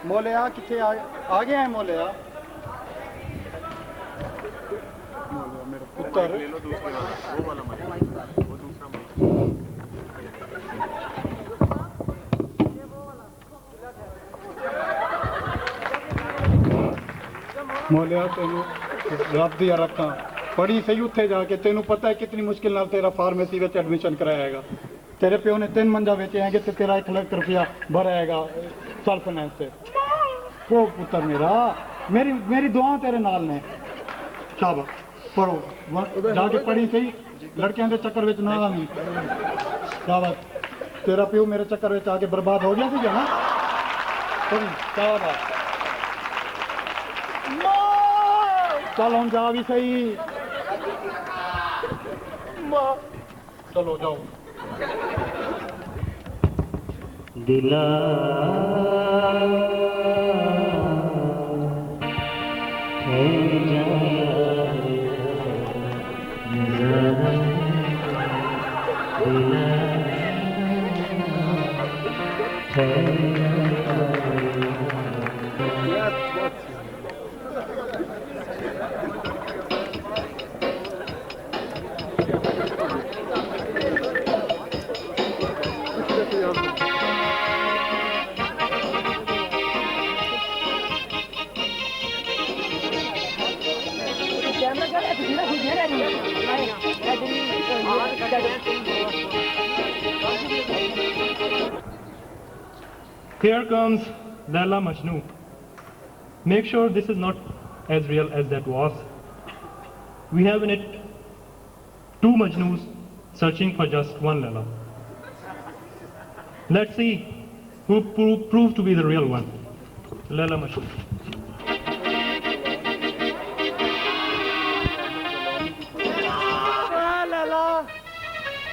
मोलिया कितने आ गया है मोलिया? मेरा पुत्र ले लो दूसरे वाला, वो वाला मत, वो दूसरा मत। मोलिया तेनू रब दिया रखा पढ़ी सही उत्थे जाके, तेनू पता है कितनी मुश्किल नाल तेरा फार्मेसी में एडमिशन कराएगा। तेरे प्यो ने 3 मंजा बेचे हैं कि तेरा 1 लाख रुपया भराएगा सेल्फ फाइनेंस से। ओ पुत्र मेरा, मेरी दुआ तेरे नाल ने। शाबाश पढ़ो, जाके पढ़ी सही, लड़कियां के चक्कर विच ना आवी। शाबाश, तेरा प्यो मेरे चक्कर विच आके बर्बाद हो गया सीगा ना। पढ़ी, शाबाश। चल हम जा भी सही, चलो जाओ। दिला Here comes Laila Majnoo. Make sure this is not as real as that was. We have in it 2 Majnoos searching for just one Laila. Let's see who proved to be the real one. Laila Majnoo.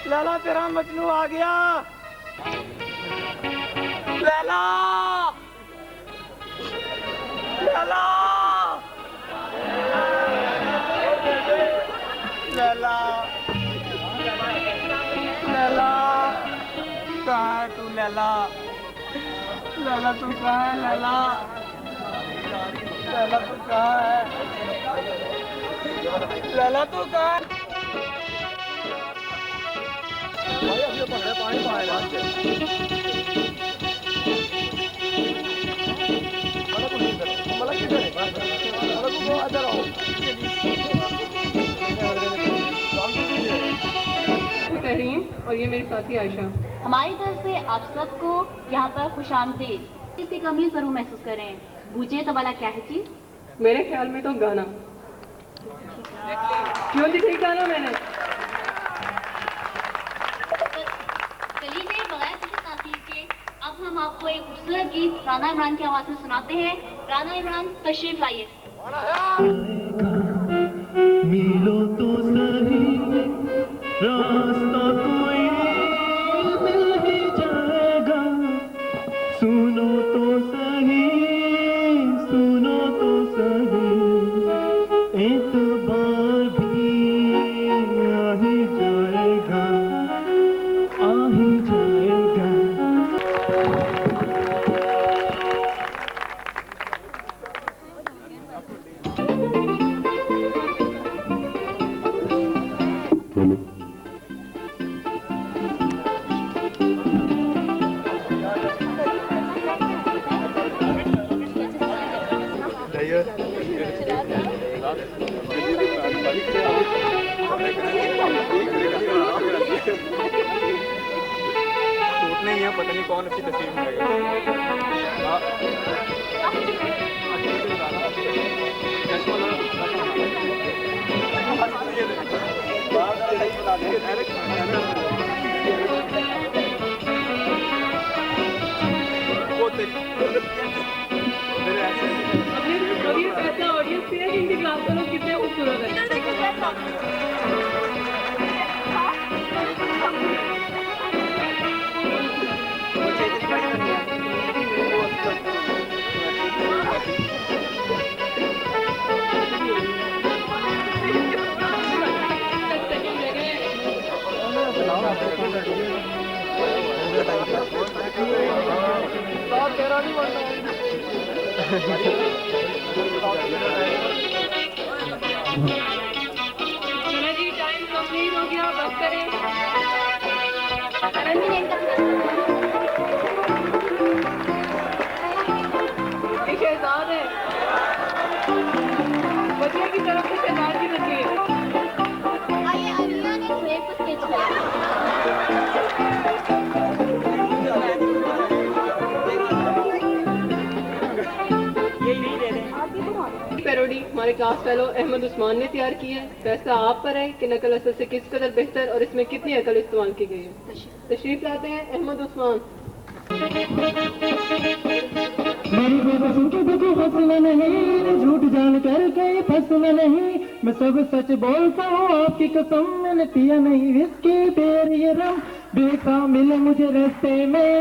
लाला तेरा मजनू आ गया। लैला लैला लैला लैला, कहाँ है तू लैला? लैला तू कहाँ है लैला? लैला तू कहाँ है? लैला तू कहाँ है? पानी पाएगा तहरीन और ये मेरी साथी आयशा। हमारी तरफ से आप सबको यहाँ पर खुशामदीद। इसकी कमी जरूर महसूस करें। पूछे तो वाला क्या है चीज? मेरे ख्याल में तो गाना। क्यों दिखाई गाना मैंने? अब हम आपको एक खूबसूरत गीत राना इमरान की आवाज में सुनाते हैं। राना इमरान तशरीफ लाइए। मिलो तो सही, रास्ता कोई मिल ही जाएगा। सुनो तो सही, सुनो तो सही, एतबार भी आ ही जाएगा, आ ही जाएगा। टूटने ही है, पता नहीं कौन अच्छी तस्वीर में ऑडियंस से इनकी क्लास का लोग कितने खूबसूरत है। तेरा नहीं बनता। चलो जी टाइम कंप्लीट हो गया, बस करें। ये शहजाद है, बच्चे की तरफ से शहजाद की तस्वीर। आइए अनिया ने फ्रेम को स्केच किया। पैरोडी हमारे क्लास फेलो अहमद उस्मान ने तैयार की है। फैसला आप पर है कि नकल असल से किस कदर बेहतर और इसमें कितनी अकल इस्तेमाल की गई है। तशरीफ लाते हैं अहमद उस्मान। मेरी बेबसी के देखो हंसना नहीं, झूठ जान कर कहीं फंसना नहीं, मैं सब सच बोलता हूँ आपकी कसम, मैंने पिया नहीं विस्की बेर ये रम, बेटा मिले मुझे रास्ते में,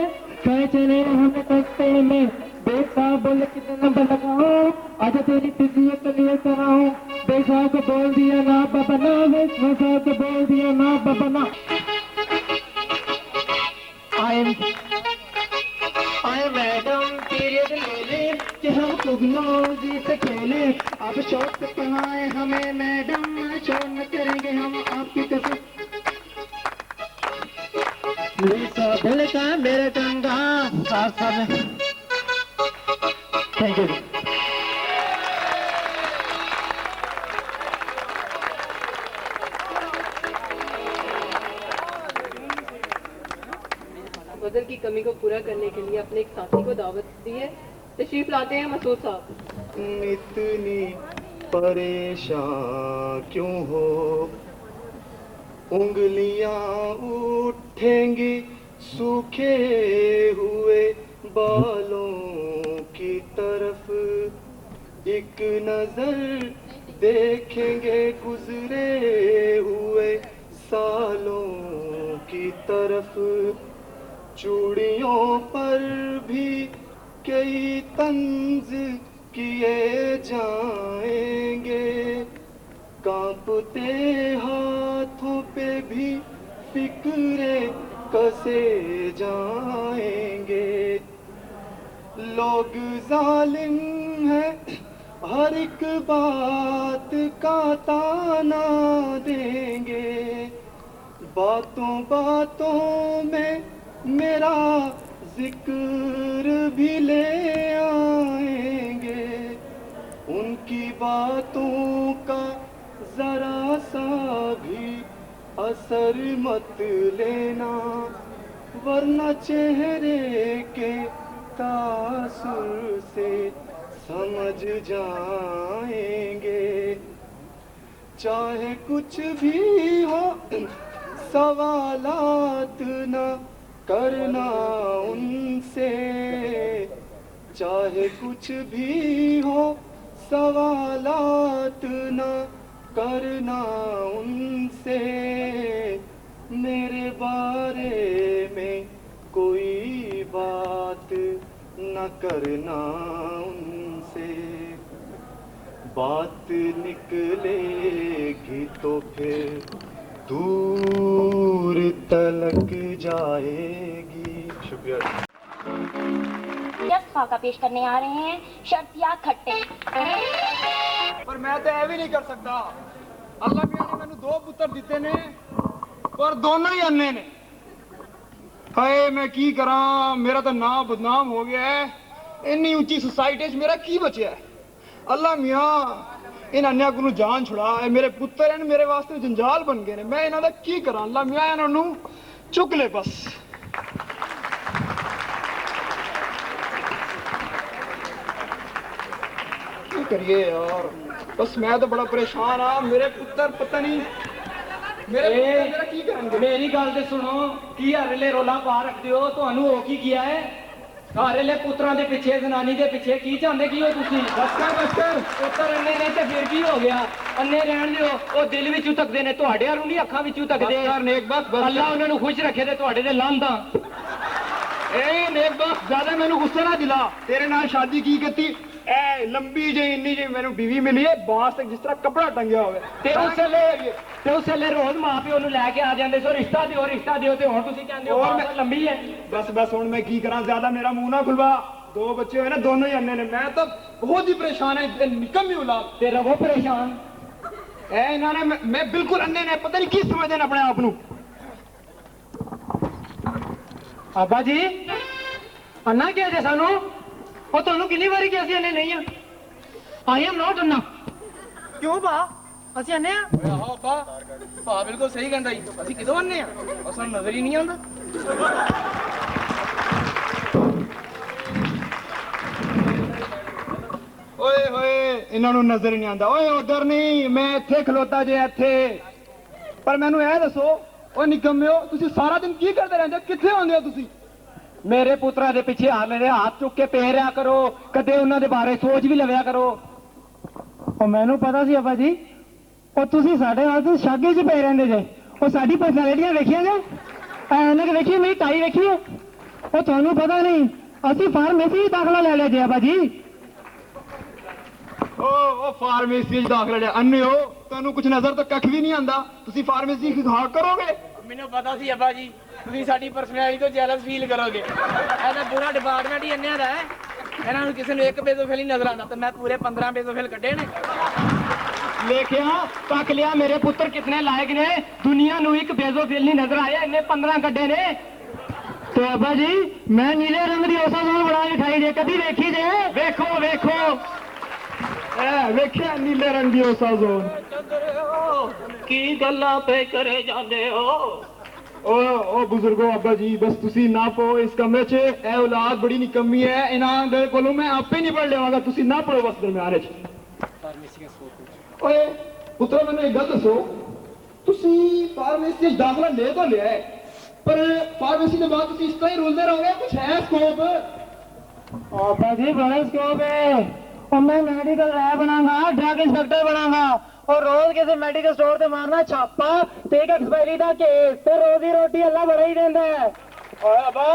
कहे चले हमें रास्ते में, बेटा बोले कितना लगाऊं, आज तेरी तबीयत क्लियर कराऊं, बेटा को बोल दिया ना बाबा ना, बेटा को बोल दिया ना बाबा ना। आए मैडम पीरियड ले ले कि हम टेक्नोलॉजी से खेले, अब शौक कहाँ है हमें मैडम, शोर न करेंगे हम आपकी कसम। दिल का मेरे गंगा थैंक यू। गजल की कमी को पूरा करने के लिए अपने एक साथी को दावत दी है। तशरीफ लाते हैं मसूद साहब। इतनी परेशान क्यों हो, उंगलियां उठेंगी सूखे हुए बालों की तरफ, एक नजर देखेंगे गुजरे हुए सालों की तरफ, चूड़ियों पर भी कई तंज किए जाएंगे, कांपते हाथों पे भी फिक्रे कसे जाएंगे, लोग जालिम हैं हर एक बात का ताना देंगे, बातों बातों में मेरा जिक्र भी ले आएंगे, उनकी बातों का जरा सा भी असर मत लेना, वरना चेहरे के तासुर से समझ जाएंगे, चाहे कुछ भी हो सवालात न करना उनसे, चाहे कुछ भी हो सवालात न करना उनसे, मेरे बारे में कोई बात न करना उनसे, बात निकलेगी तो फिर दूर तलक जाएगी। शुक्रिया। खाका पेश करने आ रहे हैं शर्त या खट्टे। पर मैं तो ये भी नहीं कर सकता, अल्लाह मियां ने मैंने 2 पुत्र दिते ने पर दोनों ही अन्ने ने। हाय मैं की करा, मेरा तो नाम बदनाम हो गया है, इन्नी ऊंची सोसाइटी च मेरा की बचया है। अल्लाह मियां इन अन्या को जान छुड़ा, मेरे पुत्र हैं मेरे वास्ते जंजाल बन गए ने, मैं इन्हां दा की करा। अल्लाह मियां इन्हां नू चुक ले बस। की करिए यार, बस मैं तो बड़ा परेशान हाँ, मेरे पुत्र पता नहीं मेरे पुत्र की करेंगे। मेरी गल ते सुनो, की हरले रोला पा रखते हो, ਤੁਹਾਨੂੰ हो की किया है, हरले पुत्रां दे पिछे जनानी दे पिछे की चाहते की हो तुसी? बस कर पुत्र अन्ने ने ते फिर की हो गया, अन्ने रहन दिओ, ओ दिल विचों तकदे ने, ਤੁਹਾਡੇ ਵਾਲੋਂ नहीं अखां विचों तकदे। नेक बस अल्लाह उन्हां नूं खुश रखे ते ਤੁਹਾਡੇ ते लांदा। ए नेक बस ज्यादा मैनू गुस्सा ना दिला, तेरे नाल शादी की कीती ए लंबी जी इन्नी जी मैनू बीवी मिली है बांस तक जिस तरह कपड़ा टंगया होवे, ते उस वेले रोज मां प्यो नूं लैके आ जांदे सो रिश्ता दिओ ते हुण तुसी कहंदे हो बांस लंबी है। बस हुण मैं की करा, ज्यादा मेरा मुंह ना खुलवा, दो बच्चे हुए ना दोनों ही अन्ने ने मैं तो बहुत ही परेशान है निकम्मी औलाद ਤੇ ਰਵੋ ਪਰੇਸ਼ਾਨ ए इन्होंने मैं बिल्कुल अन्ने ने पता नहीं की समझदे ने अपने आप ਨੂੰ ਆਬਾ ਜੀ ਅੰਨਾ ਕਿਹਾ ਜੇ ਸਾਨੂੰ ਉਹ ਤੁਹਾਨੂੰ ਕਿੰਨੀ ਵਾਰੀ ਕਿਹਾ ਸੀ ਅੰਨੇ ਨਹੀਂ ਆ ਆਈ ਐਮ ਨਾਟ ਅੰਨਾ ਕਿਉਂ ਬਾ ਅਸੀਂ ਅੰਨੇ ਆ ਆਹੋ ਭਾ ਬਿਲਕੁਲ ਸਹੀ ਕਹਿੰਦਾ ਜੀ ਅਸੀਂ ਕਿਦੋਂ ਅੰਨੇ ਆ ਸਾਨੂੰ ਨਜ਼ਰ ਹੀ ਨਹੀਂ ਆਉਂਦਾ ਓਏ ਹੋਏ ਇਹਨਾਂ ਨੂੰ ਨਜ਼ਰ ਹੀ ਨਹੀਂ ਆਉਂਦਾ ਓਏ ਉਧਰ ਨਹੀਂ ਮੈਂ ਇੱਥੇ ਖਲੋਤਾ ਜੇ ਇੱਥੇ ਪਰ ਮੈਨੂੰ ਇਹ ਦੱਸੋ ਓ ਨਿਕੰਮਿਓ ਤੁਸੀਂ ਸਾਰਾ ਦਿਨ ਕੀ ਕਰਦੇ ਰਹਿੰਦੇ ਹੋ ਕਿੱਥੇ ਹੁੰਦੇ ਹੋ ਤੁਸੀਂ ਮੇਰੇ ਪੁੱਤਰਾਂ ਦੇ ਪਿੱਛੇ ਮੇਰੇ ਹੱਥ ਚੁੱਕ ਕੇ ਪੈ ਰਿਆ ਕਰੋ ਕਦੇ ਉਹਨਾਂ ਦੇ ਬਾਰੇ ਸੋਚ ਵੀ ਲਵਿਆ ਕਰੋ ਉਹ ਮੈਨੂੰ ਪਤਾ ਸੀ ਅੱਬਾ ਜੀ ਉਹ ਤੁਸੀਂ ਸਾਡੇ ਨਾਲ ਤੇ ਸ਼ਾਗੇ 'ਚ ਪੈ ਰਹਿੰਦੇ ਜੇ ਉਹ ਸਾਡੀ ਪਰਸਨੈਲਿਟੀਆਂ ਵੇਖੀਆਂ ਜੇ ਐਨਕ ਵੇਖੀ ਮੇਰੀ ਟਾਈ ਵੇਖੀ ਉਹ ਤੁਹਾਨੂੰ ਪਤਾ ਨਹੀਂ ਅਸੀਂ ਫਾਰਮੇਸੀ ਦਾਖਲਾ ਲੈ ਲਿਆ ਜੇ ਅੱਬਾ ਜੀ ਓ ਫਾਰਮੇਸੀ 'ਚ ਦਾਖਲਾ ਲਿਆ ਅੰਨੇ ਹੋ ਤੁਹਾਨੂੰ ਕੁਝ ਨਜ਼ਰ ਤਾਂ ਕੱਖ ਵੀ ਨਹੀਂ ਆਉਂਦਾ ਤੁਸੀਂ ਫਾਰਮੇਸੀ ਖਾ ਕਰੋਗੇ ਮੈਨੂੰ ਪਤਾ ਸੀ ਅੱਬਾ ਜੀ ਤੁਸੀਂ ਸਾਡੀ ਪਰਸਨੈਲਿਟੀ ਤੋਂ ਜੈਲਸ ਫੀਲ ਕਰੋਗੇ ਇਹਦਾ ਪੂਰਾ ਡਿਪਾਰਟਮੈਂਟ ਹੀ ਅੰਨਿਆਂ ਦਾ ਹੈ ਇਹਨਾਂ ਨੂੰ ਕਿਸੇ ਨੂੰ ਇੱਕ ਬੇਜ਼ੋਫਿਲ ਹੀ ਨਜ਼ਰ ਆਉਂਦਾ ਤੇ ਮੈਂ ਪੂਰੇ 15 ਬੇਜ਼ੋਫਿਲ ਕੱਢੇ ਨੇ ਵੇਖਿਆ ਤੱਕ ਲਿਆ ਮੇਰੇ ਪੁੱਤਰ ਕਿਤਨੇ ਲਾਇਕ ਨੇ ਦੁਨੀਆ ਨੂੰ ਇੱਕ ਬੇਜ਼ੋਫਿਲ ਨਹੀਂ ਨਜ਼ਰ ਆਇਆ ਇਹਨੇ 15 ਕੱਢੇ ਨੇ ਤੇ ਅੱਬਾ ਜੀ ਮੈਂ ਨੀਲੇ ਰੰਗ ਦੀ ਓਸਾਜ਼ੋਨ ਬਣਾ ਕੇ ਖਾਈ ਜੇ ਕਦੀ ਵੇਖੀ ਜੇ ਵੇਖੋ ਵੇਖੋ ਵੇਖਿਆ ਨੀਲੇ ਰੰਗ ਦੀ ਓਸਾਜ਼ੋਨ ਕੀ ਗੱਲਾਂ ਪੇ ਕਰੇ ਜਾਂਦੇ ਹੋ ओ बुजुर्गो अब्बा जी बस तुसी ना पो इस कमरे च ए औलाद बड़ी निकम्मी है इन्हां दे कोलों मैं आपे नहीं पढ़ लेवांगा तुसी ना पढ़ो बस दरम्यान च ओए पुत्रो मैंने एक गल दसो तुसी फार्मेसी च दाखला ले तो लिया है पर फार्मेसी के बाद तुसी इस तरह ही रुलदे रहोगे कुछ है स्कोप अब्बा जी बड़ा स्कोप है और मैं मेडिकल लैब बनाऊंगा ड्रग इंस्पेक्टर बनाऊंगा और रोज किसी मेडिकल स्टोर से मारना छापा ते एक एक्सपायरी का केस ते रोजी रोटी अल्लाह बड़ा ही देंदा है ओए अब्बा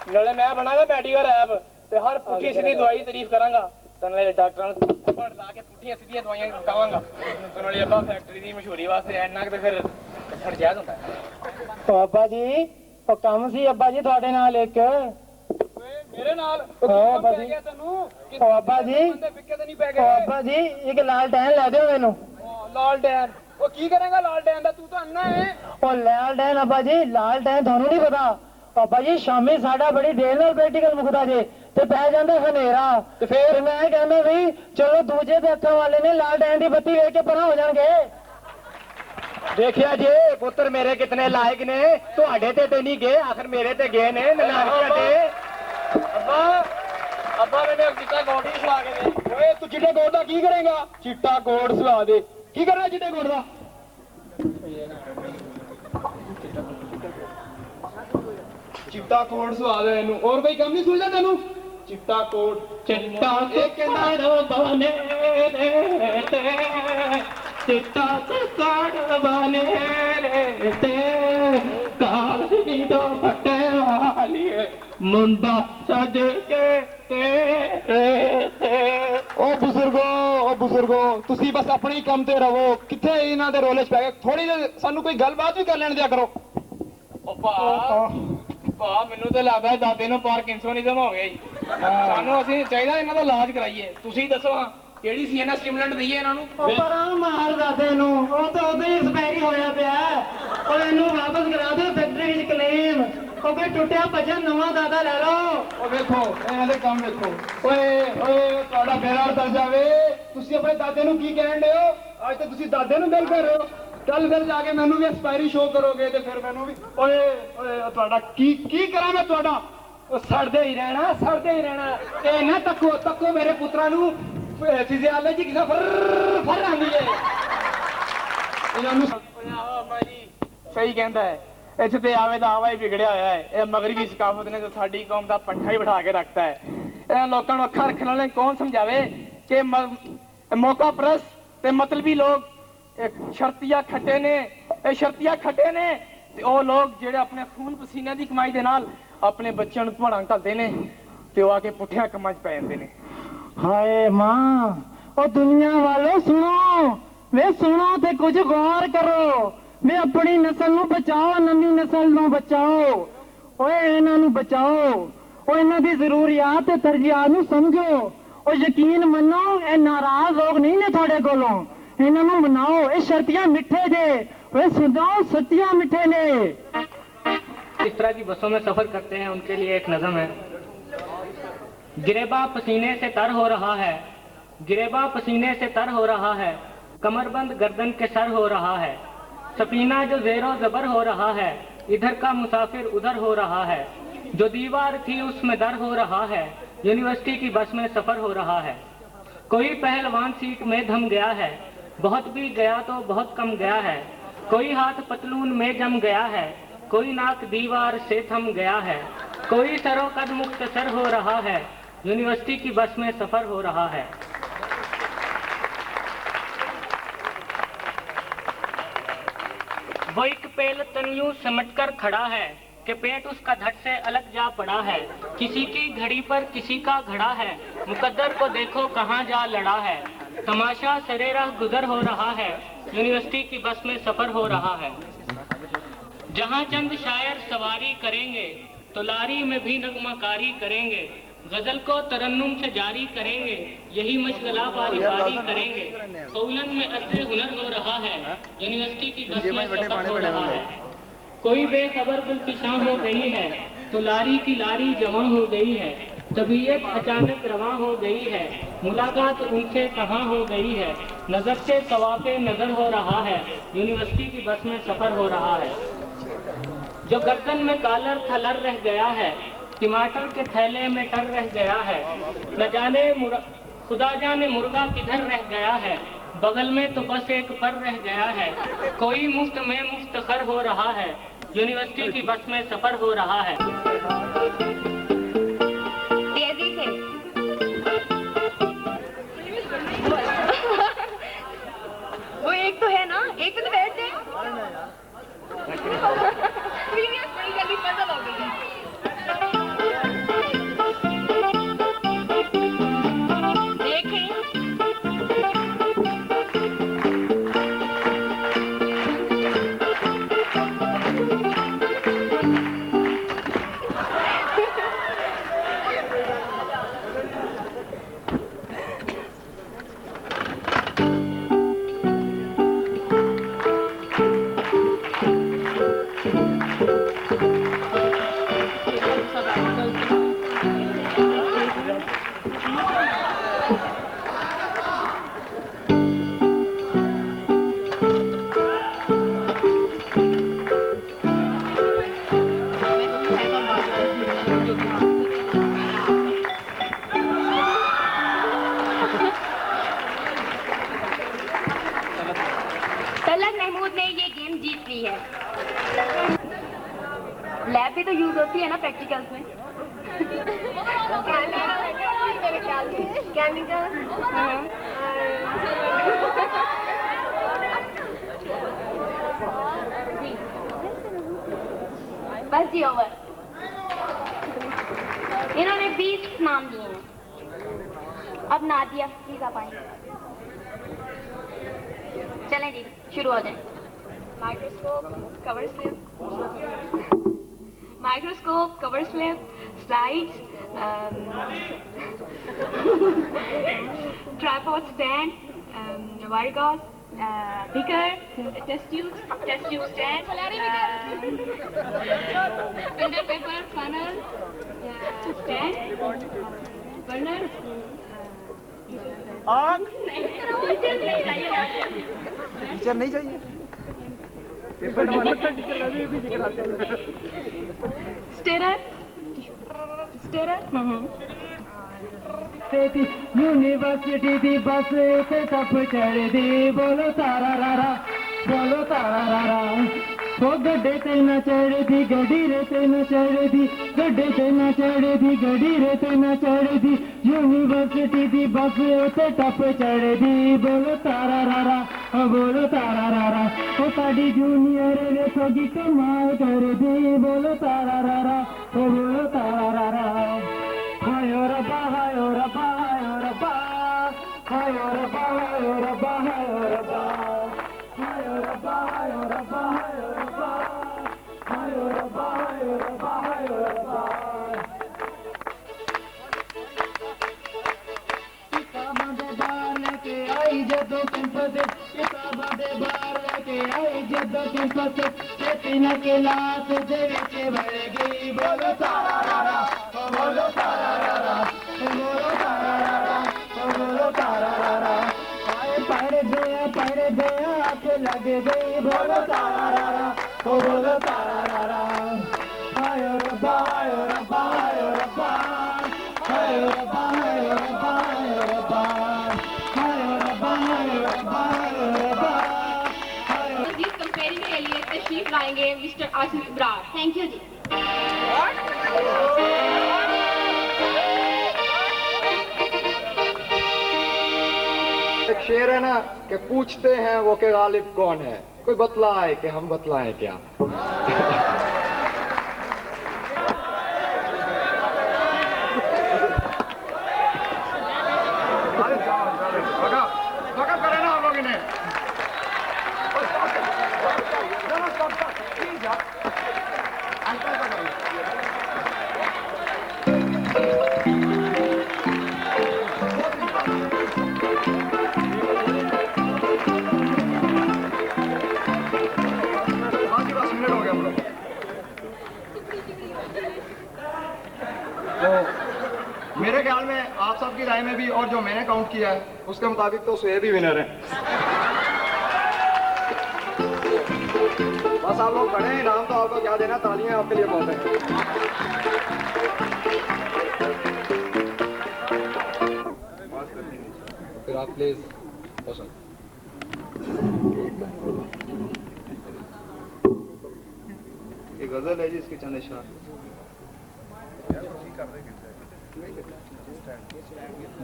नाले मैं बनाऊंगा मेडिकल लैब ते हर पुठी सीधी दवाई तारीफ करांगा ते नाले डॉक्टरां ਨੂੰ ਪੜ ਲਾ ਕੇ ਪੁੱਠੀਆਂ ਸਿੱਧੀਆਂ ਦਵਾਈਆਂ ਖਾਵਾਂਗਾ ਤੇ ਨਾਲੇ ਅੱਬਾ ਫੈਕਟਰੀ ਦੀ ਮਸ਼ਹੂਰੀ ਵਾਸਤੇ ਇੰਨਾ ਕਿ ਫਿਰ ਫਰਜ਼ਾਦ ਹੁੰਦਾ ਹੈ तो अब्बा जी ਉਹ ਕੰਮ ਸੀ ਅੱਬਾ ਜੀ ਤੁਹਾਡੇ ਨਾਲ ਇੱਕ मेरे नाल अब्बा जी तन्नू ਉਹ ਅੱਬਾ ਜੀ फिक्के ते नहीं पै ਉਹ ਅੱਬਾ ਜੀ ਇੱਕ ਲਾਲ ਟੈਨ ਲੈ ਦਿਓ ਮੈਨੂੰ लालटेन वो की करेगा लालटेन दा तू तो अन्ना है ਉਹ ਲਾਲ ਟੈਨ ਅੱਬਾ ਜੀ ਲਾਲ ਟੈਨ ਤੁਹਾਨੂੰ ਨਹੀਂ ਪਤਾ ਅੱਬਾ ਜੀ ਸ਼ਾਮੀ ਸਾਡਾ ਬੜੀ ਦੇਰ ਨਾਲ ਪ੍ਰੈਕਟੀਕਲ ਮੁਕਦਾ ਜੇ ਤੇ ਪੈ ਜਾਂਦਾ ਹਨੇਰਾ ਤੇ ਫਿਰ ਮੈਂ ਕਹਿੰਦਾ ਵੀ ਚਲੋ ਦੂਜੇ ਦੇ ਅੱਖਾਂ ਵਾਲੇ ਨੇ ਲਾਲ ਟੈਨ ਦੀ ਬੱਤੀ ਵੇਖ ਕੇ ਪਰਾਂ ਹੋ ਜਾਣਗੇ ਦੇਖਿਆ ਜੇ ਪੁੱਤਰ ਮੇਰੇ ਕਿਤਨੇ ਲਾਇਕ ਨੇ ਤੁਹਾਡੇ ਤੇ ਨਹੀਂ ਗਏ ਆਖਰ ਮੇਰੇ ਤੇ ਗਏ ਨੇ ਨਾਨਕ ਦੇ ਅੱਬਾ ਅੱਬਾ ਮੈਨੇ ਚਿੱਟਾ ਗੋੜ ਹੀ ਸਵਾ ਕੇ ਦੇ ओए तू चिट्टे गोड़ दा की करेगा चिट्टा गोड़ सवा दे की करना चिट्टे गोड़ दा चिट्टा कोड सवा दे इनू और कोई काम नहीं सुझदा तेनू चिट्टा कोड चिट्टा कुकाड़ बने रे ते चिट्टा कुकाड़ बने रे ते काली दो फटे वाली मुंडा सज के ओ बुजुर्गो तुसी बस अपने ही काम ते रहो किथे इन्हां दे रोले च पै गए थोड़ी देर सानू कोई गलबात भी कर लेने दिया करो ओ ਭਾ ਮੈਨੂੰ ਤਾਂ ਲੱਗਦਾ ਦਾਦੇ ਨੂੰ ਪਾਰਕਿੰਸੋਨਿਜ਼ਮ ਹੋ ਗਿਆ ਜੀ ਸਾਨੂੰ ਅਸੀਂ ਚਾਹੀਦਾ ਇਹਨਾਂ ਦਾ ਇਲਾਜ ਕਰਾਈਏ ਤੁਸੀਂ ਦੱਸੋ ਹਾਂ ਕਿਹੜੀ ਸੀਐਨਐਸ ਸਟਿਮੂਲੈਂਟ ਦਈਏ ਇਹਨਾਂ ਨੂੰ ਪਰਾਂ ਮਾਰ ਦਾਦੇ ਨੂੰ ਉਹ ਤਾਂ ਉਦੋਂ ਹੀ ਐਕਸਪਾਇਰੀ ਹੋਇਆ ਪਿਆ ਉਹ ਇਹਨੂੰ ਵਾਪਸ ਕਰਾ ਦਿਓ ਫੈਕਟਰੀ ਵਿੱਚ ਕਲੇਮ ਉਹ ਕੋਈ ਟੁੱਟਿਆ ਭੱਜਿਆ ਨਵਾਂ ਦਾਦਾ ਲੈ ਲਓ ਉਹ ਵੇਖੋ ਇਹਨਾਂ ਦੇ ਕੰਮ ਵੇਖੋ ਓਏ ਤੁਹਾਡਾ ਬੇੜਾ ਉਤਰ ਜਾਵੇ ਤੁਸੀਂ ਆਪਣੇ ਦਾਦੇ ਨੂੰ ਕੀ ਕਹਿਣ ਦੇ ਹੋ ਅੱਜ ਤਾਂ ਤੁਸੀਂ ਦਾਦੇ ਨੂੰ ਗੱਲ ਕਰ ਰਹੇ ਹੋ ਕੱਲ ਫਿਰ ਜਾ ਕੇ ਮੈਨੂੰ ਵੀ ਐਕਸਪਾਇਰੀ ਸ਼ੋ ਕਰੋਗੇ ਤੇ ਫਿਰ ਮੈਨੂੰ ਵੀ ਓਏ ਤੁਹਾਡਾ ਕੀ ਕਰਾਂ ਮੈਂ ਤੁਹਾਡਾ ਉਹ ਸੜਦੇ ਹੀ ਰਹਿਣਾ ਤੇ ਨਾ ਤੱਕੋ ਮੇਰੇ ਪੁੱਤਰਾਂ ਨੂੰ ਫਿਜ਼ੀਓਲੋਜੀ ਕਿਸਾ ਫਰ ਆਂਦੀ ਹੈ ਇਹਨਾਂ ਨੂੰ ਸਹੀ ਕਹਿੰਦਾ ਹੈ ਇੱਥੇ ਤੇ ਆਵੇ ਦਾ ਆਵਾ ਹੀ ਵਿਗੜਿਆ ਹੋਇਆ ਹੈ ਇਹ ਮਗਰਬੀ ਸਕਾਫਤ ਨੇ ਜੋ ਸਾਡੀ ਕੌਮ ਦਾ ਪੱਠਾ ਹੀ ਬਿਠਾ ਕੇ ਰੱਖਤਾ ਹੈ ਇਹਨਾਂ ਲੋਕਾਂ ਨੂੰ ਅੱਖਾਂ ਰੱਖਣ ਵਾਲੇ ਕੌਣ ਸਮਝਾਵੇ ਕਿ ਮੌਕਾ ਪ੍ਰਸ ਤੇ ਮਤਲਬੀ ਲੋਕ ਸ਼ਰਤੀਆ ਖੱਟੇ ਨੇ ਤੇ ਉਹ ਲੋਕ ਜਿਹੜੇ ਆਪਣੇ ਖੂਨ ਪਸੀਨੇ ਦੀ ਕਮਾਈ ਦੇ ਨਾਲ ਆਪਣੇ ਬੱਚਿਆਂ ਨੂੰ ਪੜਾਉਣ ਘੱਲਦੇ ਨੇ ਤੇ ਉਹ ਆ ਕੇ ਪੁੱਠਿਆਂ ਕੰਮਾਂ 'ਚ ਪੈ ਜਾਂਦੇ ਨੇ ਹਾਏ ਮਾਂ ਉਹ ਦੁਨੀਆ ਵਾਲੋ ਸੁਣੋ ਤੇ ਕੁਝ ਗੌਰ ਕਰੋ ਵੇ ਆਪਣੀ ਨਸਲ ਨੂੰ ਬਚਾਓ ਨਵੀਂ ਨਸਲ ਨੂੰ ਬਚਾਓ ਓਏ ਇਹਨਾਂ ਨੂੰ ਬਚਾਓ ਉਹ ਇਹਨਾਂ ਦੀ ਜ਼ਰੂਰੀਆਤ ਤੇ ਤਰਜੀਹਾਂ ਨੂੰ ਸਮਝੋ। ਉਹ ਯਕੀਨ ਮੰਨੋ, ਇਹ ਨਾਰਾਜ਼ ਲੋਕ ਨਹੀਂ ਨੇ ਤੁਹਾਡੇ ਕੋਲੋਂ, ਇਹਨਾਂ ਨੂੰ ਮਨਾਓ। ਇਹ ਸ਼ਰਤੀਆਂ ਮਿੱਠੇ ਜੇ, ਓਏ ਸੁਣਾਓ ਸੱਚੀਆਂ ਮਿੱਠੇ ਨੇ। इस तरह की बसों में सफर करते हैं उनके लिए एक नज़म है। गिरेबा पसीने से तर हो रहा है, गिरेबा पसीने से तर हो रहा है, कमरबंद गर्दन के सर हो रहा है, सफीना जो ज़ेरो ज़बर हो रहा है, इधर का मुसाफिर उधर हो रहा है, जो दीवार थी उसमें दर हो रहा है, यूनिवर्सिटी की बस में सफर हो रहा है। कोई पहलवान सीट में थम गया है, बहुत भी गया तो बहुत कम गया है, कोई हाथ पतलून में जम गया है, कोई नाक दीवार से थम गया है, कोई सरों कद मुख्तसर हो रहा है, यूनिवर्सिटी की बस में सफर हो रहा है। वो एक पेल तनियों समटकर खड़ा है कि पेट उसका धड़ से अलग जा पड़ा है, किसी की घड़ी पर किसी का घड़ा है, मुकद्दर को देखो कहाँ जा लड़ा है, तमाशा सरेराह गुजर हो रहा है, यूनिवर्सिटी की बस में सफर हो रहा है। जहाँ चंद शायर सवारी करेंगे तो लारी में भी नगमाकारी करेंगे, गजल को तरन्नुम से जारी करेंगे, यही मशगला बारी बारी करेंगे, कौलन में असर हुनर हो रहा है, यूनिवर्सिटी की बस में सफर हो रहा है। कोई बेखबर गुलफिशां हो गई है तो लारी की लारी जमा हो गई है, तबीयत अचानक रवां हो गई है, मुलाकात उनसे कहाँ हो गई है, नजर से तवाफे नजर हो रहा है, यूनिवर्सिटी की बस में सफर हो रहा है। जो गर्दन में कालर थलर रह गया है, टमाटर के थैले में टर रह गया है, न जाने खुदा जाने मुर्गा किधर रह गया है, बगल में तो बस एक पर रह गया है, कोई मुफ्त में मुफ्तखर हो रहा है, यूनिवर्सिटी की बस में सफर हो रहा है। तेजी से वो एक तो है ना, एक पे तो बैठ जाए। बड़ी जल्दी पता हो गई है। लैब भी तो यूज होती है ना प्रैक्टिकल्स में। केमिकल बस जी ओवर। इन्होंने 20 नाम दिए हैं। अब नादिया प्लीज आप आइए। चलें जी शुरू हो जाए। Microscope cover slip, microscope cover slip, slides, tripod stand, wire gauze, beaker, test tube stand, filter paper, funnel, stand, burner, teacher नहीं चाहिए। यूनिवर्सिटी दी बस ते टप चढ़ दी, बोलो तारा रारा, बोलो तारा रारा। वो गड्ढे ते न चढ़ दी, गड्डी रे ते न चढ़ दी, गड्ढे ते न चढ़ दी, गड्डी रे ते न चढ़ दी, यूनिवर्सिटी दी बस ते टप चढ़ दी, बोलो तारा रारा, बोलो तारा रारा। वो साडी जूनियर वे थोड़ी कमाल कर दी, बोलो तारा रारा, बोलो तारा रारा। हायो रब्बा, हायो रब्बा, हायो रब्बा, हायो रब्बा, हायो रब्बा, हायो रब्बा, हायो रब्बा, हायो रब्बा, हायो रब्बा, हायो रब्बा, हायो रब्बा, हायो रब्बा। आए जब कैंपस से तीन क्लास दे विच भर गई बोलो तारा रारा बोलो तारा रारा बोलो तारा रारा बोलो तारा रारा आए पढ़ गया आँख लग गई बोलो तारा रारा बोलो तारा रारा आयो रब्बा आयो रब्बा आयो रब्बा आयो रब्बा आयो रब्बा आयो रब्बा आयो रब्बा आयो रब्बा आयो रब्बा गीत कंपेयरिंग के लिए तशरीफ लाएंगे mister Asif Ibrar. Thank you ji. एक शेर है ना कि पूछते हैं वो के गालिब कौन है, कोई बतलाए कि हम बतलाएं क्या। करे ना हम लोग इन्हें मेरे ख्याल में आप सबकी राय में भी और जो मैंने काउंट किया है उसके मुताबिक तो सुहेब ही विनर है। बस आप लोग बड़े इनाम तो आपको क्या देना, तालियां आपके लिए बहुत है। फिर आप प्लीज ये गजल है जी, इसके चंद इशारे।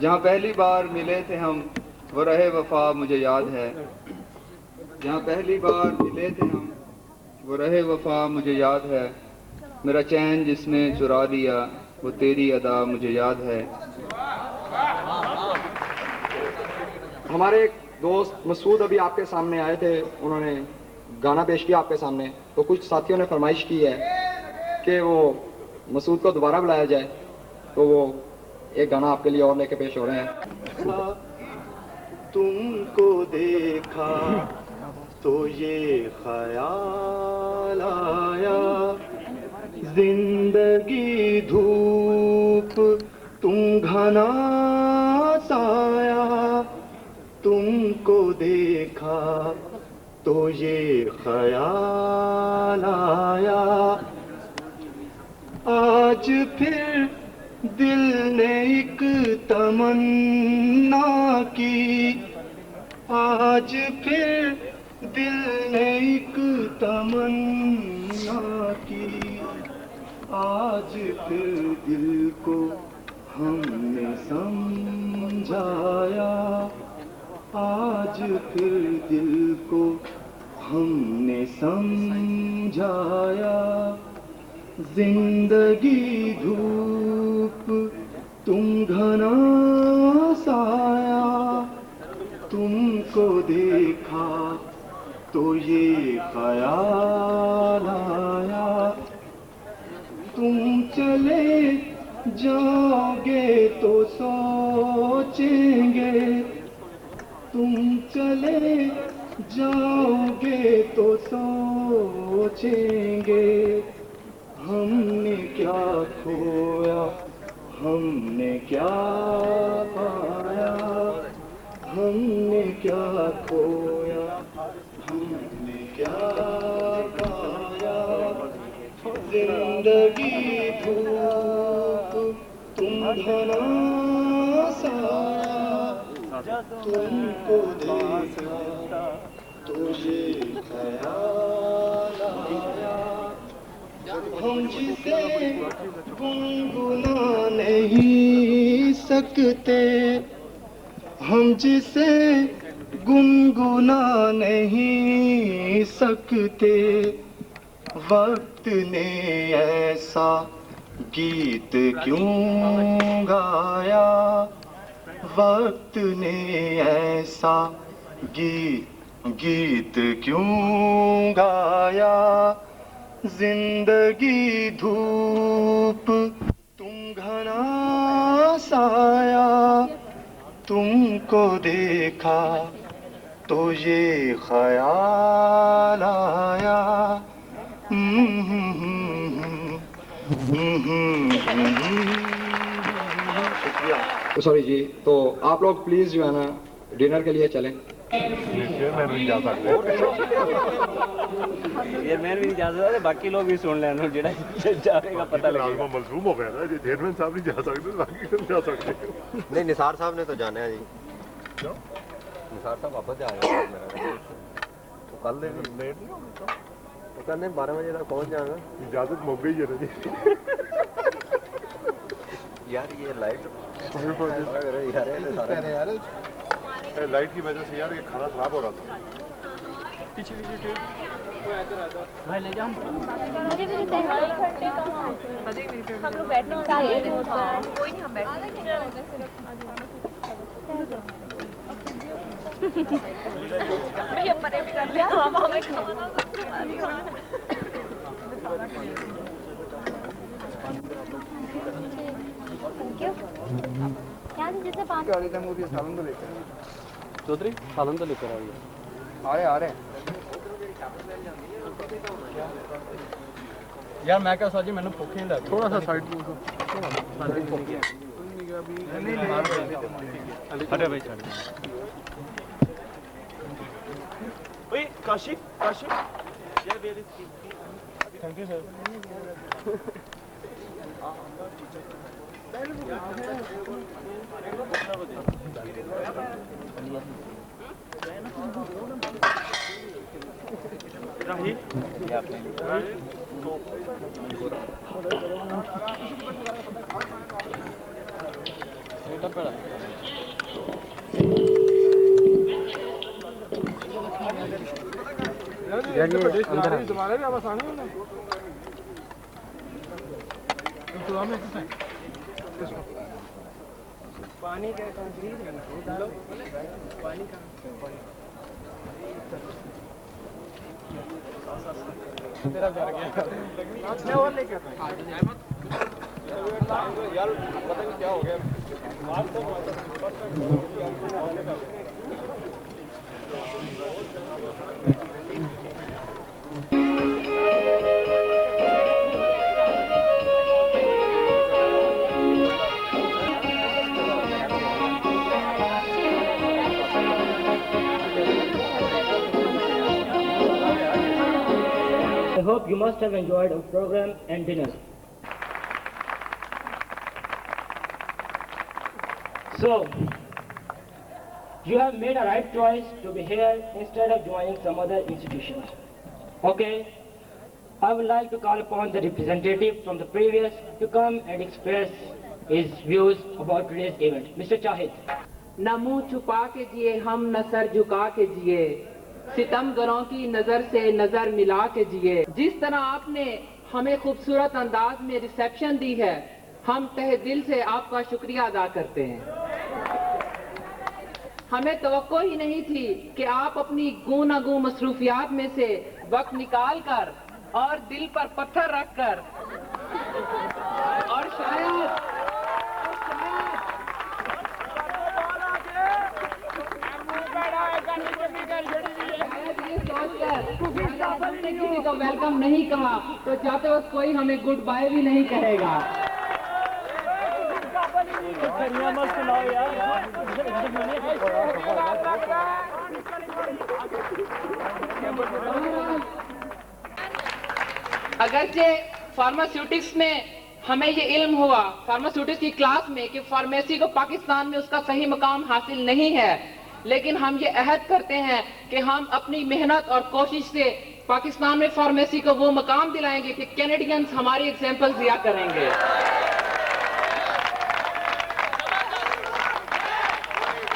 जहाँ पहली बार मिले थे हम वो रहे वफा मुझे याद है, जहाँ पहली बार मिले थे हम वो रहे वफा मुझे याद है, मेरा चैन जिसने चुरा लिया वो तेरी अदा मुझे याद है। हमारे एक दोस्त मसूद अभी आपके सामने आए थे, उन्होंने गाना पेश किया आपके सामने, तो कुछ साथियों ने फरमाइश की है कि वो मसूद को दोबारा बुलाया जाए, तो वो एक गाना आपके लिए और लेके पेश हो रहे हैं। तुमको देखा तो ये ख्याल आया, जिंदगी धूप तुम घना साया, तुमको देखा तो ये ख्याल आया, आज फिर दिल ने एक तमन्ना की, आज फिर दिल ने एक तमन्ना की, आज फिर दिल को हमने समझाया, आज फिर दिल को हमने समझाया, जिंदगी धूप तुम घना साया, तुमको देखा तो ये ख्याल आया, तुम चले जाओगे तो सोचेंगे, तुम चले जाओगे तो सोचेंगे, हमने क्या खोया हमने क्या पाया, हमने क्या खोया हमने क्या पाया, जिंदगी धूप तुम घना साया, तुमको देखा तो ये ख्याल आया, हम जिसे गुनगुना नहीं सकते, हम जिसे गुनगुना नहीं सकते, वक्त ने ऐसा गीत क्यों गाया, वक्त ने ऐसा गीत क्यों गाया, जिंदगी धूप तुम घना साया, तुमको देखा तो ये ख्याल लाया। सॉरी जी, तो आप लोग प्लीज जो है ना डिनर के लिए चलें। चेयरमैन भी जा सकते चेयरमैन भी नहीं जा सकते, बाकी लोग भी सुन लेना जेड़ा जाएगा पता लगेगा। मजलूम हो गया ना जी, चेयरमैन साहब नहीं जा सकते, बाकी सब जा सकते। नहीं, निसार साहब ने तो जाना है जी। क्यों? निसार साहब वापस जा रहे हैं तो कल लेट नहीं होगा तो कल 12 बजे तक पहुंच जाएगा। इजाजत मुक गई है ना जी। यार ये लाइट यार लाइट की वजह से यार ये खाना खराब हो रहा था। पीछे भाई ले जाओ। हम लोग बैठने कोई नहीं, हम बैठने भैया मरे भी कर लिया। जैसे चौधरी सालन तो लेकर आ रहे यार मैं क्या सोची मैंने भूख नहीं लगी। थोड़ा सा साइड अरे भाई ओए काशिफ यार where is thank you sir. Rahil तुम्हारे भी आवाज आनी है पानी का पानी का तेरा घर गया मैं और लेके आता हूं यार पता नहीं क्या हो गया। I hope you must have enjoyed our program and dinner. So, you have made a right choice to be here instead of joining some other institutions. Okay? I would like to call upon the representative from the previous to come and express his views about today's event. Mr. Chahid. न मुंह छुपा के जिए हम, न sir झुका के जिए, सितमगरों की नजर से नजर मिला के जिए। जिस तरह आपने हमें खूबसूरत अंदाज में रिसेप्शन दी है, हम तहे दिल से आपका शुक्रिया अदा करते हैं। हमें तवक्को ही नहीं थी कि आप अपनी गूनागू मसरूफियात में से वक्त निकाल कर और दिल पर पत्थर रख कर और शायद किसी को वेलकम नहीं कहा तो जाते वक्त कोई हमें गुड बाय भी नहीं कहेगा। अगरचे फार्मास्यूटिक्स में हमें ये इल्म हुआ फार्मास्यूटिक्स की क्लास में कि फार्मेसी को पाकिस्तान में उसका सही मकाम हासिल नहीं है, लेकिन हम ये अहद करते हैं कि हम अपनी मेहनत और कोशिश से पाकिस्तान में फार्मेसी को वो मकाम दिलाएंगे कि कैनेडियंस हमारी एग्जाम्पल दिया करेंगे।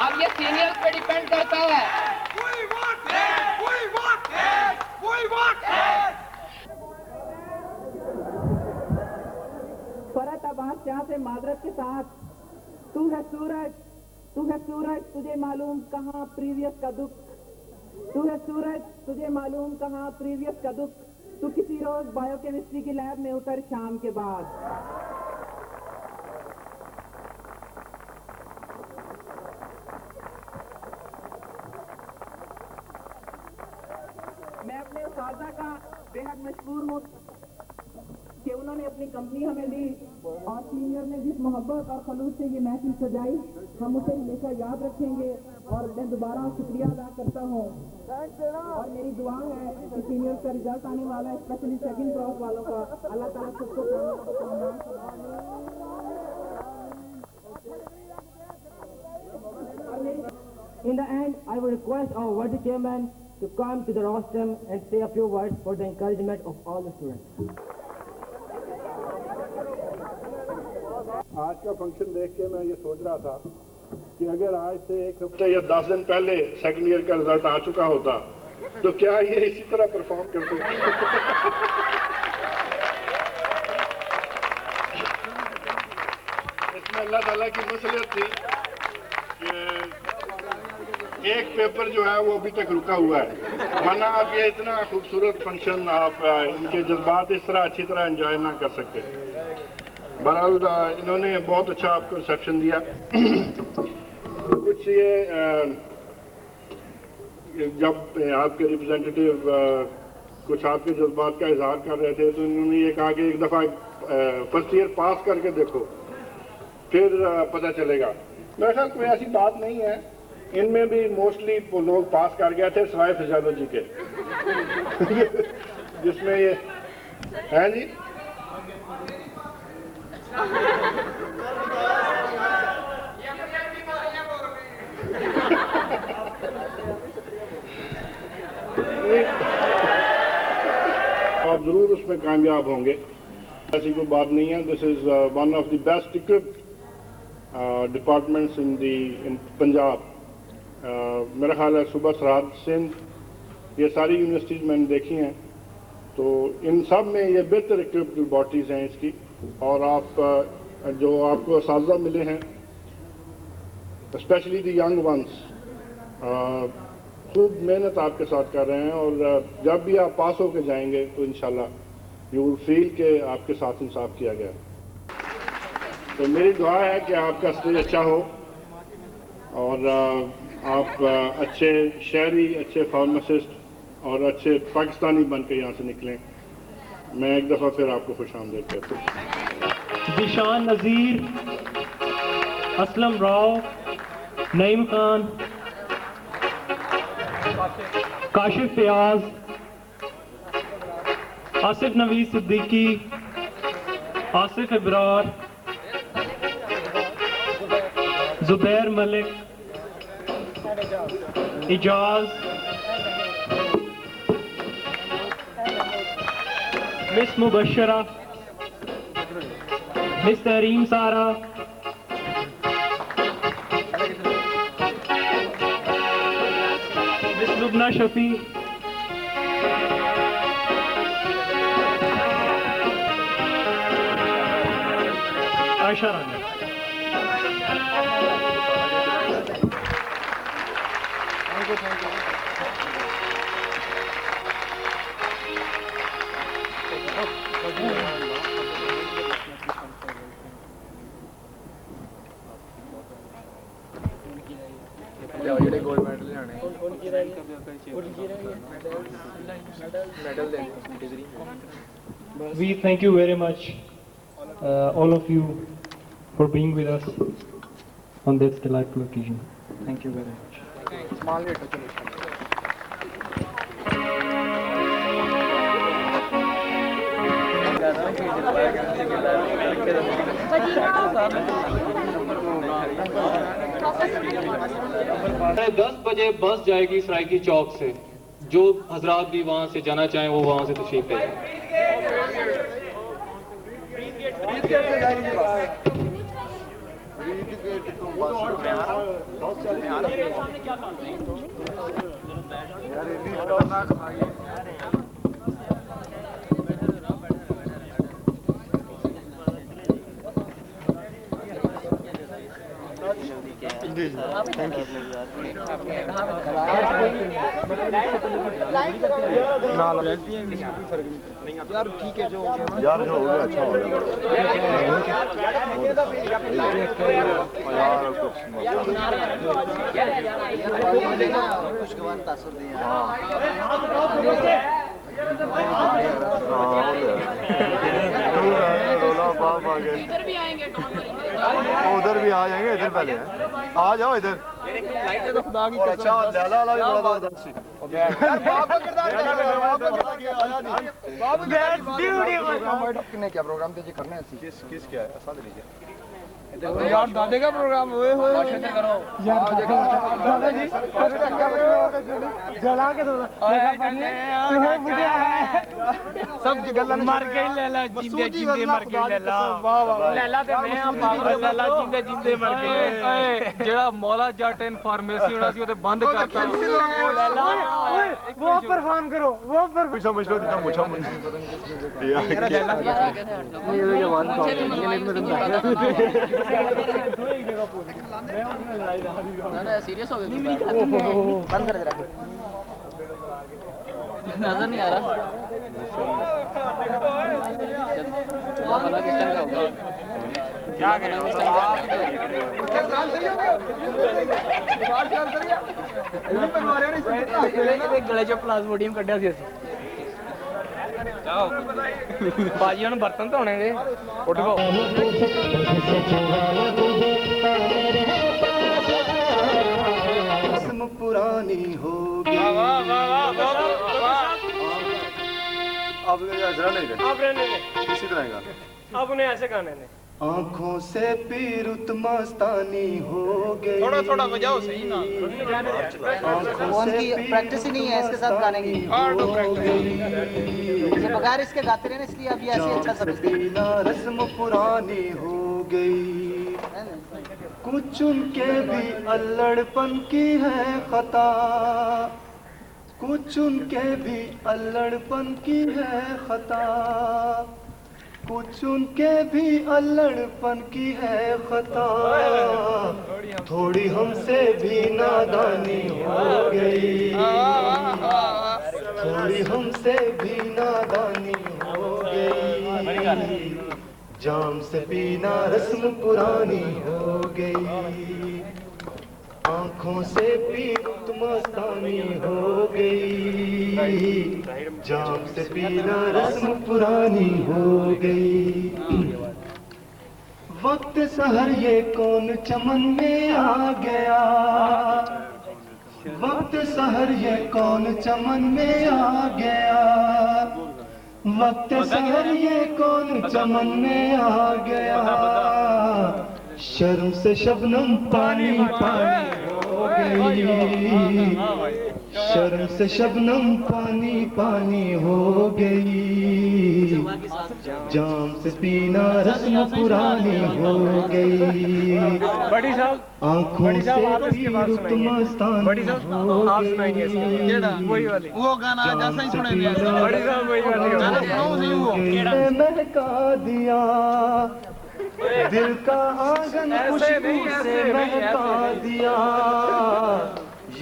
अब ये सीनियर्स पे डिपेंड करता है। फरत अब्बास यहाँ से मादरत के साथ, तू है सूरज तुझे मालूम कहाँ प्रीवियस का दुख, तू है सूरज तुझे मालूम कहाँ प्रीवियस का दुख, तू किसी रोज बायोकेमिस्ट्री की लैब में उतर शाम के बाद। मैं अपने उस्तादा का बेहद मशहूर हूँ कि उन्होंने अपनी कंपनी हमें दी और सीनियर ने जिस मोहब्बत और खलूस से ये महफिल सजाई, हम उसे हमेशा याद रखेंगे। और मैं दोबारा शुक्रिया अदा करता हूँ और मेरी दुआ है कि सीनियर का रिजल्ट आने वाला है, स्पेशली सेकंड क्रॉस वालों का। अल्लाह ताला सबको In the end, I would request our worthy chairman to come to the rostrum and say a few words for the encouragement of all the students. आज का फंक्शन देख के मैं ये सोच रहा था कि अगर आज से एक हफ्ते या 10 दिन पहले सेकंड ईयर का रिजल्ट आ चुका होता तो क्या ये इसी तरह परफॉर्म करते। इसमें अल्लाह ताला की मसलियत थी कि एक पेपर जो है वो अभी तक रुका हुआ है, वरना आप ये इतना खूबसूरत फंक्शन आप इनके जज्बात इस तरह अच्छी तरह एंजॉय ना कर सकते। बहरहाल इन्होंने बहुत अच्छा आपको रिसेप्शन दिया। कुछ ये जब आपके रिप्रेजेंटेटिव कुछ आपके जज्बात का इजहार कर रहे थे तो इन्होंने ये कहा कि एक दफ़ा फर्स्ट ईयर पास करके देखो फिर पता चलेगा। मेरे ख्याल कोई ऐसी बात नहीं है, इनमें भी मोस्टली लोग पास कर गए थे सिवाय फिजियोलॉजी के जिसमें ये है जी आप जरूर उसमें कामयाब होंगे, ऐसी कोई बात नहीं है। This is one of the best equipped departments इन पंजाब। मेरा ख्याल है सूबा सरहद सिंध, ये सारी यूनिवर्सिटीज़ मैंने देखी हैं, तो इन सब में ये बेहतर इक्विप्ड लेबॉर्ट्रीज़ हैं इसकी। और आप जो आपको असातिज़ा मिले हैं, स्पेशली द यंग वंस, खूब मेहनत आपके साथ कर रहे हैं और जब भी आप पास होकर जाएंगे तो इंशाल्लाह यू विल फील कि आपके साथ इंसाफ किया गया। तो मेरी दुआ है कि आपका स्टेज अच्छा हो और आप अच्छे शहरी, अच्छे फार्मासिस्ट और अच्छे पाकिस्तानी बन के यहाँ से निकलें। मैं एक दफ़ा फिर आपको खुशामदीद कहता हूँ। दिशान नज़ीर, असलम राव, नईम खान, काशिफ फयाज, आसिफ नवीद सिद्दीकी, आसिफ इब्रार, जुबैर मलिक, इजाज, मिस मुबशरा, मिस तहरीम सारा, मिस लुबना शफी, आयशा रानी। ਜਿਹੜੇ ਗੋਲਡ ਮੈਡਲ ਲੈਣੇ ਮੈਡਲ ਦੇ degree. We thank you very much, all of you, for being with us on this delightful occasion. Thank you very much. Small rate ਚਲੋ साढ़े 10 बजे बस जाएगी सरायकी चौक से। जो हजरात भी वहाँ से जाना चाहें वो वहाँ से तशरीफ ले जाएं। यार ठीक है, जो यार जो हो गया अच्छा हो गया यार। कुछ पहले आ जाओ इधर लाइट तो खुदा की और अच्छा लैला वाला भी बड़ा जबरदस्त है बाप का किरदार क्या कर रहा है? बाप कितने क्या प्रोग्राम ते करना है किस क्या है साथ लीजिए यार दादे का प्रोग्राम हुए करो यार दादाजी जला के दो सब गल्ला मर गई लैला जिंदे जिंदे मर गई लैला लैला ते मैं आ पागल लैला जिंदे जिंदे मर गई जेड़ा मौला जट इन फार्मेसी होना सी ओते बंद करता लैला वो परफॉर्म करो वो पर समझ लो जितना पूछा मुझे सीरियस हो गया बंद कर जरा नजर नहीं आ रहा क्या गले चो प्लाज्मोडियम कड्ढिया सी ਅਸੀਂ बाजी ਹੁਣ ਬਰਤਨ ਧੋਣੇ ਦੇ ਉੱਠ ਗੋ रस्म पुरानी होगी अब जरा नहीं दे अब रहने दे किसी तरह का अब उन्हें ऐसे गाने ने आंखों से पीरुत मस्तानी हो गई थोड़ा थोड़ा बजाओ सही ना उनकी प्रैक्टिस ही नहीं है इसके साथ गाने की ये बगैर इसके गाते रहे इसलिए अभी ऐसे अच्छा समझते बिना रस्म पुरानी हो गई कुछ उनके भी अल्लड़पन की है खता कुछ उनके भी अल्लड़पन की है खता कुछ उनके भी अल्लड़पन की है खता थोड़ी हमसे भी नादानी हो गई थोड़ी हमसे भी नादानी हो गई जाम से पीना रस्म पुरानी हो गई आंखों से पीरुत मस्तानी हो गई जाम से पीना रस्म पुरानी हो गई वक्त सहर ये कौन चमन में आ गया वक्त सहर ये कौन चमन में आ गया वक्त सहर ये कौन चमन में आ गया शर्म से शबनम पानी पानी हो गई शर्म से शबनम पानी पानी हो गई जाम से पीना रस्म पुरानी हो गई बड़ी साहब आंखों से पीरुत मस्तानी हो गई वही वाली वो गाना जैसा ही सुने बड़ी साहब वही वाली महका दिया दिल का आंगन खुशबू से महका दिया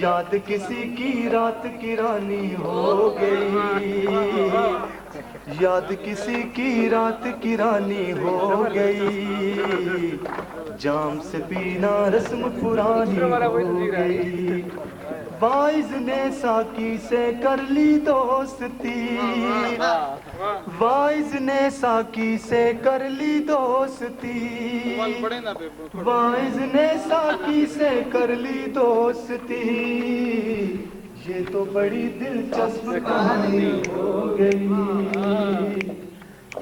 याद किसी की रात की रानी हो गई याद किसी की रात की रानी हो गई जाम से पीना रस्म पुरानी हो गई वाइज ने साकी से कर ली दोस्ती वाइज ने साकी से कर ली दोस्ती वाइज ने साकी से कर ली दोस्ती ये तो बड़ी दिलचस्प कहानी हो गई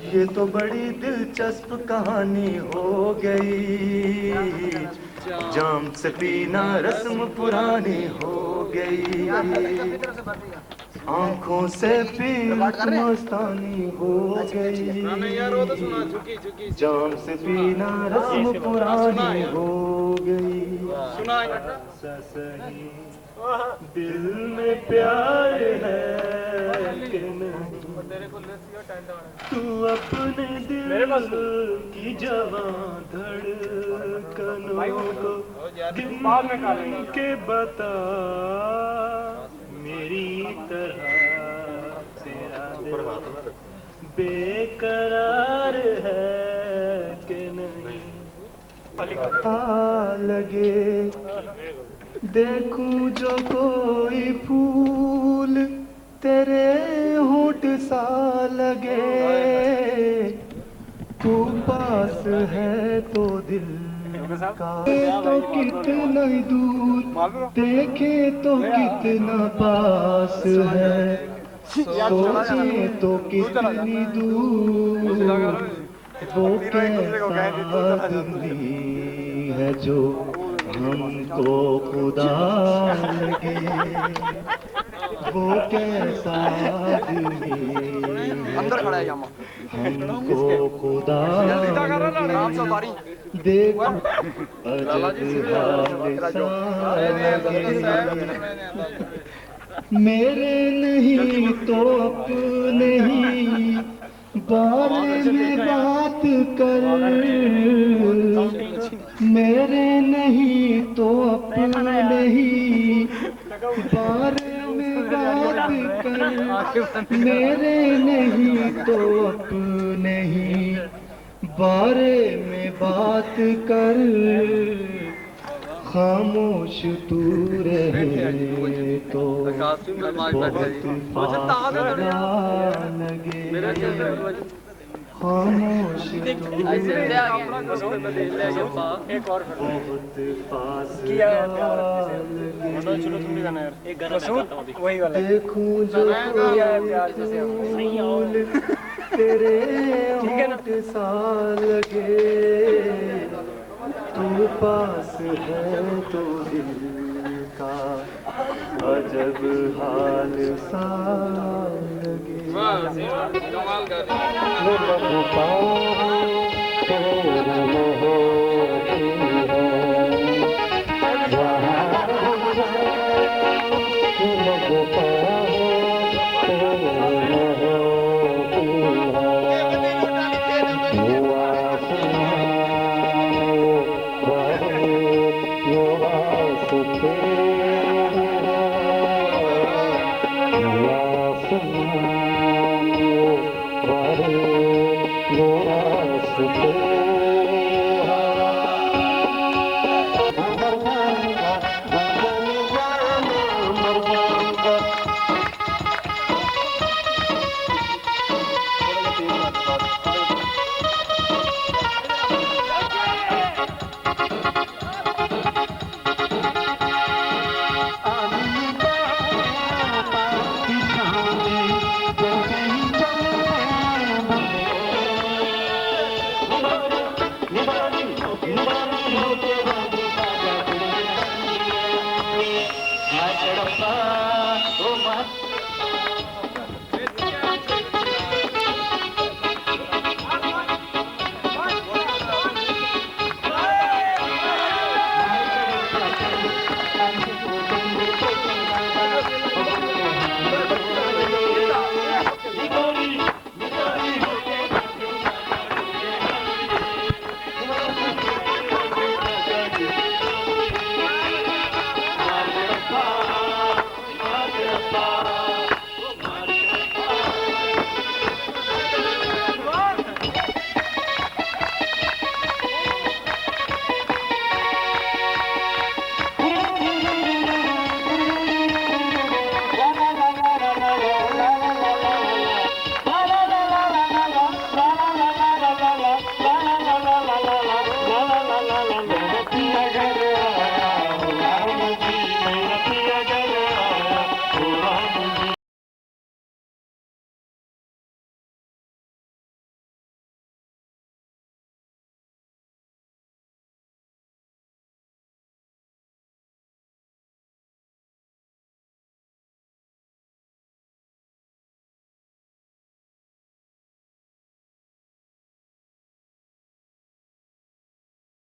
ये तो बड़ी दिलचस्प कहानी हो गई जाम से पीना रस्म पुरानी हो गई आंखों से पीरुत मस्तानी हो गई जाम से पीना रस्म पुरानी हो गई दिल में प्यार है कि नहीं तू अपने दिल की जवां धड़कनों को गिन के बता मेरी तरह तेरा दिल बेकरार है कि नहीं पता लगे देखूं जो कोई फूल तेरे होंठ सा लगे तू पास है तो दिल तो कितना ही दूर, देखे तो कितना पास है, सोचे तो कितनी दूर, वो कैसा आदमी है जो हमको खुदा लगे, वो कैसा आदमी अंदर खड़ा है हमको खुदा लगे, देखो अजब हाल लगे, मेरे नहीं तो अपने ही बारे में बात कर, मेरे नहीं तो अपने ही बारे में बात कर, मेरे नहीं तो अपने ही बारे में बात कर, खामोश तू रहे तो बहुत फासला लगे, खामोश तू रहे बहुत फासला लगे, देखूं जो फूल तेरे होंठ सा लगे, तू पास है तो दिल का अजब हाल सा लगे, Thank you.